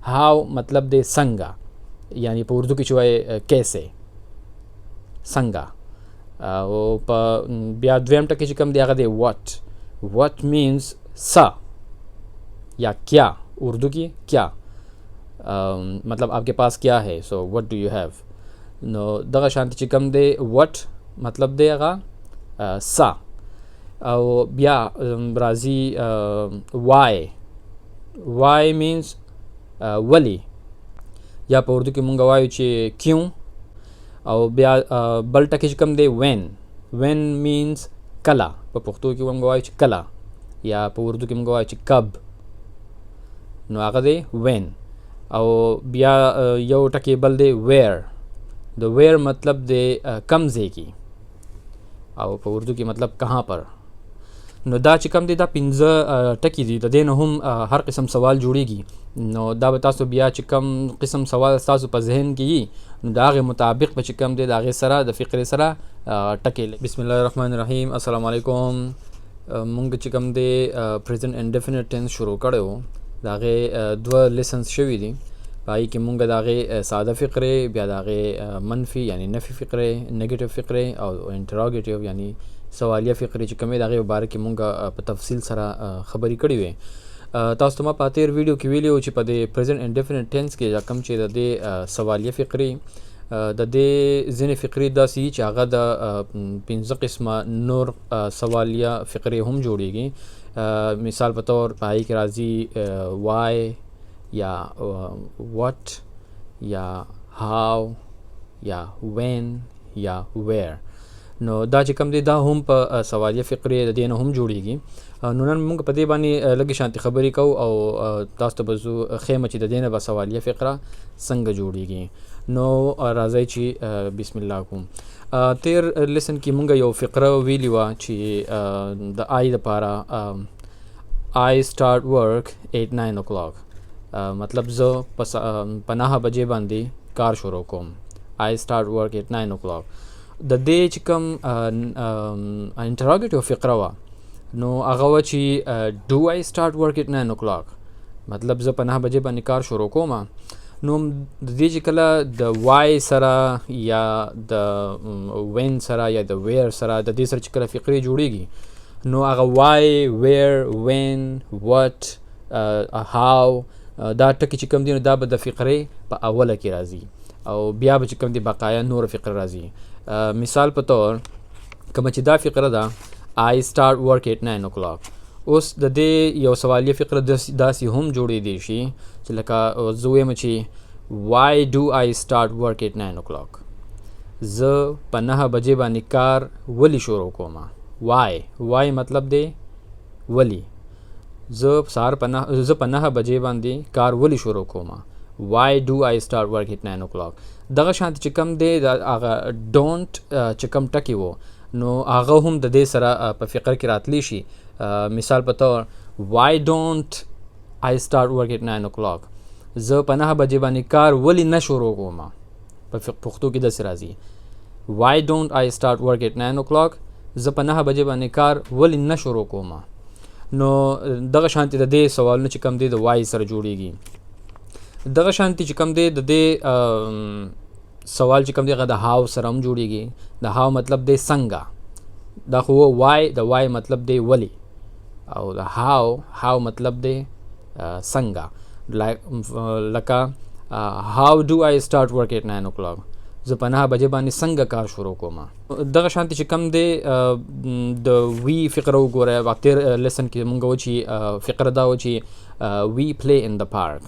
हाउ मतलब दे संगा, यानी पे उर्दू की चुवाए कैसे संगा। वो बिया द्वेम टकी ची कम दिया दे व्हाट मीन्स सा या क्या, उर्दू की क्या, मतलब आपके पास क्या है, so what do you have. नो दगा शांति ची कम दे व्हाट मतलब देगा सा, और बिया राजी वाई मीन्स वली, या पे उर्दू की मुंगा वायु ची क्यों, और बिया बल टकी ची कम दे वेन मीन्स कला, पे पुख्तू की मुंगा वायु ची कला, या पे उर्दू की मुंगा वायु ची कब, नो आगा दे वेन। और बिया यो टकी बल दे वेयर, द वेयर मतलब दे कमजे की, और पे उर्दू की मतलब कहाँ पर। नो दा चिकम दे दा पिंज टकी दी दे न हम हर किस्म सवाल जुड़ेगी। नो दा बतासो बिया चिकम किस्म सवाल सासु पर जहन की, दागे मुताबिक पे चिकम दे दागे सरा द फ़िक्र सरा टके। बिस्मिल्लाहिर्रहमानिर्रहीम, अस्सलाम वालेकुम। मुंग चिकम दे प्रेजेंट इंडेफिनिट टेंस शुरू करो, दागे दो लेसन्स शवी दी पाई कि मुंग दागे सादा फ़िक्रे, बिया दागे मनफी यानी नफ़ी फ़िक्रे, नेगेटिव फ़िक्रे, और इंटरोगेटिव यानी सवालिया फ़िक्रे चिकमे दागे बारे कि मुंगा पे तफसील सरा खबरी कड़ी वे। तास तुमा पातेर वीडियो की वीडियो ची पदे प्रेजेंट इंडेफिनिट टेंस के कम चे दे सवालिया फ़िक्रे दे जिन फ़िक्री दा सी चागा दा पिंज़ किस्मा नूर सवालिया फ़िक्रे हम जोड़ेगी। मिसाल बतौर पाई के राज़ी वाई या व्हाट या हाउ या व्हेन या वेयर। नो दा चिकम दे दा हम प सवालिया फ़िक्रे देना हम जोड़ेगी। नूनन मुंग पदे बानी लगी शांति खबरी को, और तास तो बजू खेम ची देना बा सवालिया फ़िक्रा संग जोड़ेगी। नो राज़ाई ची बिस्मिल्लाह तेर लेसन की मुंगा यो फ़िक्रा वीलिवा ची द आई द पारा आई स्टार्ट वर्क एट 9 o'clock, मतलब जो पनाह बजे बांदी कार शुरू कोम। I start work at 9 o'clock। द दे चिकम इंटरोगेटिव फ़िक्रा वा, नो आगावा ची do I start work at 9 o'clock, मतलब जो पनाह बजे बांदी कार शुरू कोमा। नो दे चिकला द वाई सरा या द वेन सरा या द वेयर सरा द दे सर चिकला फ़िक्रे जुड़ेगी। नो आगा why where when what how दा टकी चिकम दी दा बद फ़िक्रे पा अवला की राज़ी, और बिया चिकम दी बकाया नूर फ़िक्र राज़ी। मिसाल पे तौर कमची दा फ़िक्र दा आई स्टार्ट वर्क एट 9 o'clock, उस द दे यो सवालिया फ़िक्र दासी हम जोड़ी देशी लका जुए मची Y do I start work at 9 o'clock, ज पनाह बजे बानी कार वली शुरू कोमा। वाई मतलब दे वली, ज पनाह बजे बांदी कार वली शुरू कोमा। Why do I start work at 9 o'clock। दगा शांति चिकम दे आगा डोंट चिकम टकी वो, नो आगा हम द दे सरा प फ़िक्र की रातली शी। मिसाल बतौर why don't I start work at 9 o'clock, ज पनाह बजे बानी कार वली न शुरू कोमा, पुख्तू की दस राज़ी। Why don't I start work at 9 o'clock, ज पनाह बजे बानी कार वली न शुरू कोमा। नो दगा शांति द दे सवाल न चिकम दे द वाई सर जोड़ेगी। दगा शांति चिकम दे द दे सवाल चिकम दे द हाउ सर हम जोड़ेगी। द हाउ मतलब दे संगा, द वाई मतलब दे वली, और द हाउ मतलब दे संगा। लका how do I start work at 9 o'clock, ज पनाह बजे बानी संग कार शुरू कोमा। दगा शांति चिकम दे द वी फ़िक्र गोरे वक्तेर लेसन की मुंगा वची फ़िक्र दा वची we play in the park,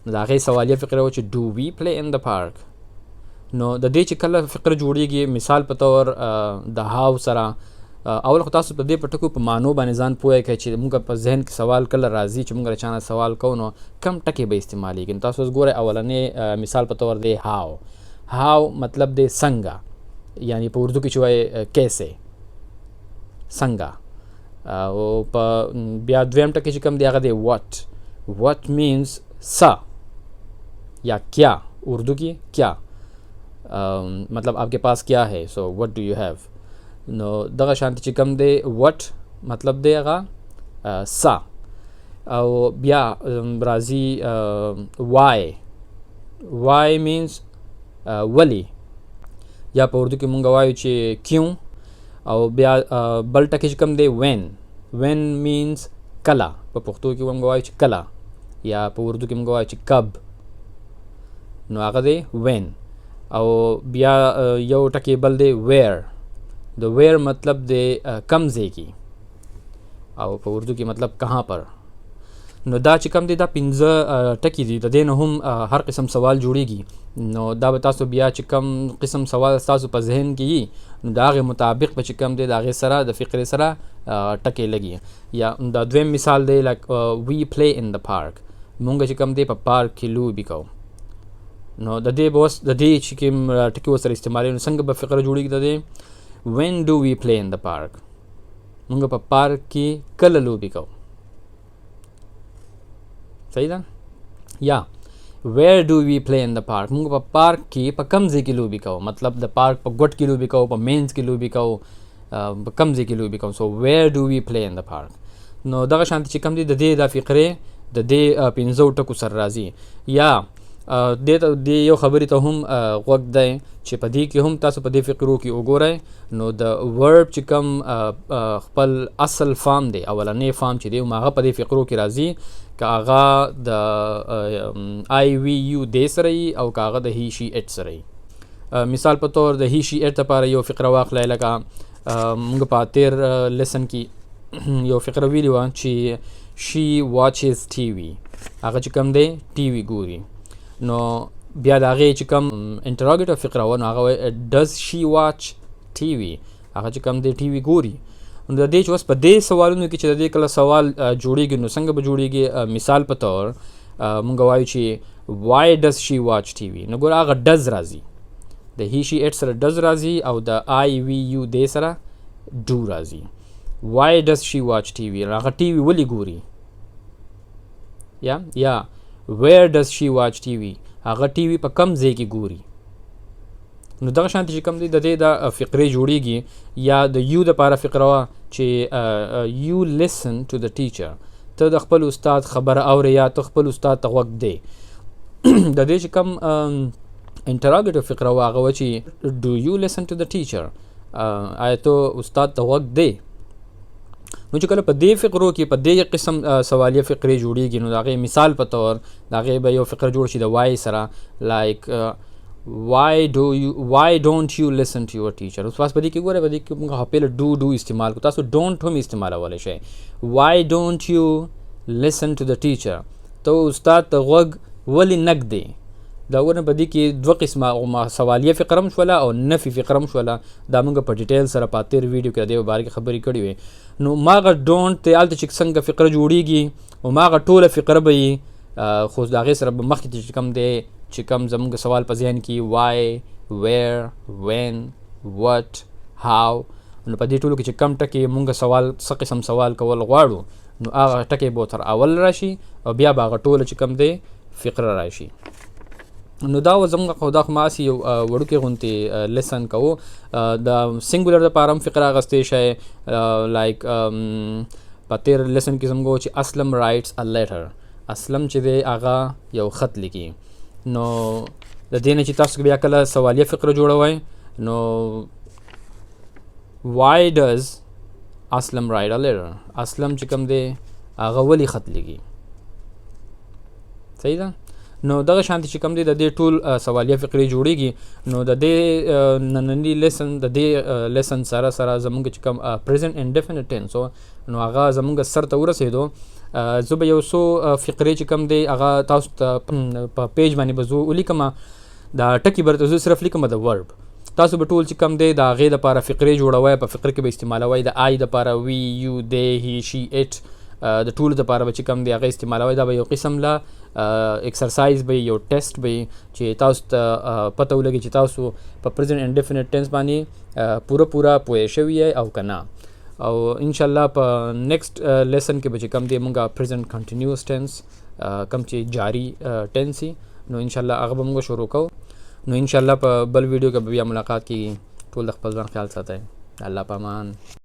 दागे सवालिया फ़िक्र वची do we play in the park. नो द दे चिकला फ़िक्र जोड़ेगी। मिसाल पे तौर द हाउ सरा अवल ख़ुतास पे दे पटको पे मानो बाने जान पोए के मुंगा पे जहन के सवाल कल राज़ी च मुंगा चाना सवाल कौनो कम टके बे इस्तेमाली किन तासो गोरे अवलने मिसाल पे तौर दे हाउ मतलब दे संगा, यानी पे उर्दू की चुवाए कैसे संगा। वो बिया द्वेम टके चिकम दिया दे व्हाट मीन्स सा या क्या, उर्दू की क्या, मतलब आपके पास क्या है, so what do you have. नो दगा शांति चिकम दे व्हाट मतलब देगा सा, او بیا راځي why means ولی، یا په اردو کې مونږ وایو چې کیوں. او بیا بل ټکی چې کوم دی when means کله، په پښتو کې مونږ وایو چې کله، یا په اردو کې مونږ وایو چې کب، نو هغه دی when. او بیا یو ټکی بل دی where. د where مطلب دی کم ځای کې، او په اردو کې مطلب کहाँ پر. نو دا چې کوم دی دا 15 ټکی دي، د دې نه هم هر قسم سوال جوړیږي. نو دا به تاسو بیا چې کوم قسم سوال تاسو په ذهن کې وي، نو د هغې مطابق به چې کوم دی د هغې سره د فقرې سره ټکی لګي. یا دا دویم مثال دی لک وی پلی ان د پارک، مونږ چې کوم دی په پارک کې لوبې کوو. نو د دې به اوس د دې چې کوم ټکي ورسره استعمالوي، نو څنګه به فقره جوړیږي د دې. when do we play in the park، مونږ په پارک کې کله لوبې کوو. صحیح ده. یا where do we play in the park، مونږ په پارک کې په کم ځای کې لوبې کوو، مطلب د پارک په ګوټ کې لوبې کوو، په مینز کې لوبې کوو، په کم ځای کې لوبې کوو. سو where do we play in the park. نو دغه شانتي چې کوم دی د دې د فقرې د دې 15 ټکو سره راځي. یا دې یو خبرې ته هم غوږ دی چې په دې کې هم تاسو په دې فقرو کې وګورئ، نو د ورب چې کوم خپل اصل فارم دی، اولنی فارم چې دی هغه په دې فقرو کې راځي، که هغه د آی وی یو دی سره وي او که هغه د هی شي اټ سره وي. مثال په طور د هی شي اټ لپاره یو فقره واخلئ، لکه موږ په تیر لیسن کې یو فقره ویلې وه چې شي واچز ټي وي، هغه چې کوم دی ټي وي ګوري. نو بیا د هغې چې کوم انټراګیټیو فقره وه، نو هغه وایي ډز شي واچ ټي وي، هغه چې کوم دی ټي وي ګوري. نو د دې چې اوس په دې سوالونو کې چې د دې کله سوال جوړیږي، نو څنګه به جوړیږي. مثال په طور مونږ وایو چې why does she watch TV، نو ګوره هغه ډز راځي، د هی شي اټ سره ډز راځي او د آی وی یو دی سره ډو راځي. why does she watch TV، هغه ټي وي ولې ګوري. یا where does she watch TV، هغه ټي وي په کم ځای کې ګوري. نو دغه شانتي چې کوم دی د دې د فقرې جوړیږي. یا د یو دپاره فقره وه چې یو listen to the teacher، ته د خپل استاد خبره اورې یا ته خپل استاد ته غوږ دی. د دې چې کوم انټراګیټیو فقره وه هغه وه چې do you listen to the teacher، آیا ته استاد ته غوږ دی. نو چې کله په دې فقرو کې په دې قسم سوالیه فقرې جوړیږي، نو د هغې مثال په طور د هغې به یو فقره جوړ شي د وای سره، لایک why don't you listen to your teacher. اوس په دې کې ګوره، په دې کې موږ هپیله ډو استعمال کوو، تاسو ډونټ هم استعمالولی شئ. why don't you listen to the teacher، ته استاد ته غوږ ولې نه ږدې. دا ونه په دې کې دوه قسمه سوالیه فقره هم شوله او نفي فقره هم شوله. دا موږ په ډیټیل سره په تېر ویډیو کې د دې په باره کې خبرې کړې وې. نو ماغه ډونټ ته هلته چې څنګه فقره جوړیږي، او ماغه ټوله فقره به وي، خو د هغې سره به مخکې چې کوم دی چې کوم زموږ سوال په ذهن کې why، where، when، what، how، نو په دې ټولو کې چې کم ټکي مونږ سوال څه قسم سوال کول غواړو، نو هغه ټکی به تر اول راشي او بیا به هغه ټوله چې کم دی فقره راشي. نو دا زموږ خو دا خو ماسې یو وړوکې غوندې لیسن کوو. د سنګولر دپاره هم فقره اخیستی شئ، لایک په تېر لیسن کې زموږ چې اسلم رایټس ا لیټر، اسلم چې دی هغه یو خط لیکي. نو د دې نه چې تاسو بیا کله سوالیه فقره جوړوئ، نو why does اسلم write a letter، اسلم چې کوم دی هغه ولې خط لیکي. صحیح ده. نو دغه شانتي چې کوم دی د دې ټول سوالیه فقرې جوړیږي. نو د دې نننی لیسن د دې لیسن سره سره زموږ چې کوم پریزنټ انډیفینټ ټینس نو هغه زموږ سر ته ورسېدو. زه به یو څو فقرې چې کوم دی هغه تاسو ته په پیج باندې به زه ولیکم. دا ټکي به زه صرف لیکم د ورب، تاسو به ټول چې کوم دی د هغې دپاره فقرې جوړوئ، په فقره کې به استعمالوئ د آی دپاره وی یو دی هی شي اټ، د ټولو دپاره به چې کوم دی هغه استعمالوئ. دا به یو قسم له ایکسرسایز به یو ټیسټ به چې تاسو ته پته ولګي چې تاسو په پریزنټ انډیفینټ ټینس باندې پوره پوه شوي یئ او که نه. او انشاءالله په نیکسټ لیسن کې به چې کوم دی مونږ پریزنټ کنټینیوس ټینس کوم چې جاری ټینس وي، نو انشاءالله هغه به مونږ شروع کوو. نو انشاءالله په بل ویډیو کې به بیا ملاقات کیږي. ټول د خپل ځان خیال ساتئ. الله پامان.